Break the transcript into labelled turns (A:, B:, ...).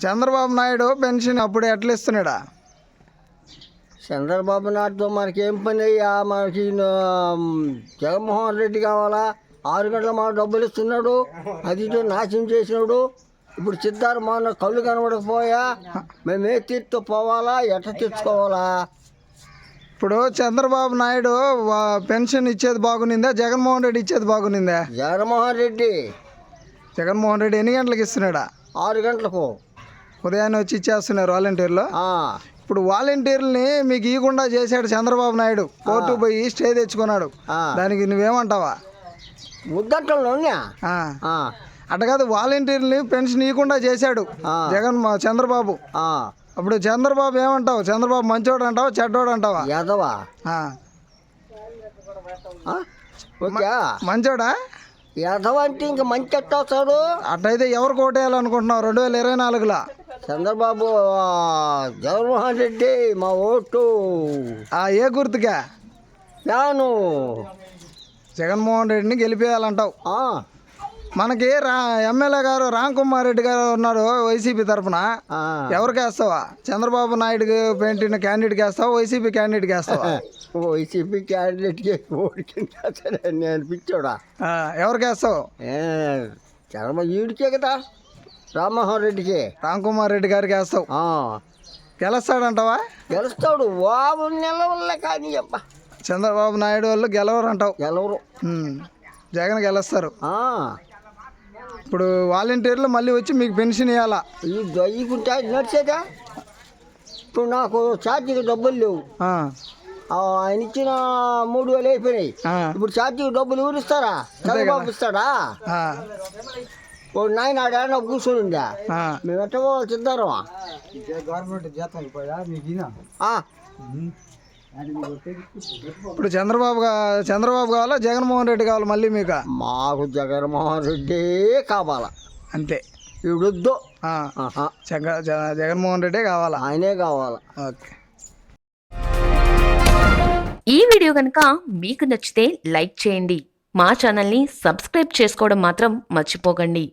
A: Chandrababu Naidu pension అప్పుడు ఎట్లా ఇస్తున్నాడా?
B: చంద్రబాబు నాయుడుతో మనకేం పని అయ్యా? మనకి జగన్మోహన్ రెడ్డి కావాలా? 6 గంటల మాట డబ్బులు ఇస్తున్నాడు, అదితో నాశనం చేసినాడు. ఇప్పుడు సిద్ధార్థ మన కళ్ళు కనబడకపోయా మేమే తీర్తో పోవాలా, ఎట్లా తెచ్చుకోవాలా?
A: ఇప్పుడు చంద్రబాబు నాయుడు పెన్షన్ ఇచ్చేది బాగునిందా, జగన్మోహన్ రెడ్డి ఇచ్చేది బాగునిందా?
B: జగన్మోహన్ రెడ్డి
A: ఎన్ని గంటలకు ఇస్తున్నాడా?
B: 6 గంటలకు
A: ఉదయాన్నే వచ్చి ఇచ్చేస్తున్నారు వాలంటీర్లు. ఇప్పుడు వాలంటీర్లని మీకు ఇవ్వకుండా చేశాడు చంద్రబాబు నాయుడు, కోర్టు పోయి స్టే తెచ్చుకున్నాడు. దానికి నువ్వేమంటావా?
B: ముద్దంటలో
A: అట్ట కాదు, వాలంటీర్ని పెన్షన్ ఇవ్వకుండా చేశాడు చంద్రబాబు. అప్పుడు చంద్రబాబు ఏమంటావు? చంద్రబాబు మంచోడు అంటావా, చెడ్డోడు అంటావా? మంచోడా?
B: యాదవ అంటే ఇంకా మంచి ఎట్టవుతాడు.
A: అట్టయితే ఎవరు కోటేయాలనుకుంటున్నావు 2024లో?
B: చంద్రబాబు, జగన్మోహన్ రెడ్డి మా ఓటు.
A: ఏ గుర్తుగా?
B: నాను
A: జగన్మోహన్ రెడ్డిని గెలిపేయాలంటావు. మనకి ఎమ్మెల్యే గారు రామ్ కుమార్ రెడ్డి గారు ఉన్నారు వైసీపీ తరఫున. ఎవరికి వేస్తావా? చంద్రబాబు నాయుడు పెట్టిన క్యాండిడేట్కి వేస్తావా, వైసీపీ క్యాండిడేట్కి వేస్తావా?
B: వైసీపీ క్యాండిడేట్కి ఓడికి అనిపించాడా?
A: ఎవరికి వేస్తావు?
B: ఈడికే కదా, రామ్మోహన్ రెడ్డికి.
A: రామ్ కుమార్ రెడ్డి గారికి వేస్తావు. గెలుస్తాడంటావా?
B: గెలుస్తాడు. బాబు నిలవల్ల కానీ అబ్బా,
A: చంద్రబాబు నాయుడు వాళ్ళు గెలవరు అంటావు?
B: గెలవరు.
A: జగన్ గెలుస్తారు. ఇప్పుడు వాలంటీర్లు మళ్ళీ వచ్చి మీకు పెన్షన్ ఇవ్వాలా?
B: ఇకుంటా నడిచేదా? ఇప్పుడు నాకు ఛార్జీకి డబ్బులు లేవు. ఆయన ఇచ్చిన 3,000 అయిపోయినాయి. ఇప్పుడు ఛార్జీకి డబ్బులు ఎవరు ఇస్తారా? చంద్రబాబు ఇస్తాడా? ఇప్పుడు నాయన ఆడ కూర్చొని ఉందా? మేము ఎట్ట పోవాలి సిద్ధారం?
A: గవర్నమెంట్ జీతం అయిపోయా మీకు? ఇప్పుడు చంద్రబాబు కావాలా, జగన్మోహన్ రెడ్డి కావాలా మళ్ళీ మీకు?
B: మాకు జగన్మోహన్ రెడ్డి కావాలా
A: అంతే.
B: ఇవిడొద్దు.
A: జగన్మోహన్ రెడ్డి కావాలా?
B: ఆయనే కావాలా.
A: ఓకే.
C: ఈ వీడియో కనుక మీకు నచ్చితే లైక్ చేయండి, మా ఛానల్ని సబ్స్క్రైబ్ చేసుకోవడం మాత్రం మర్చిపోకండి.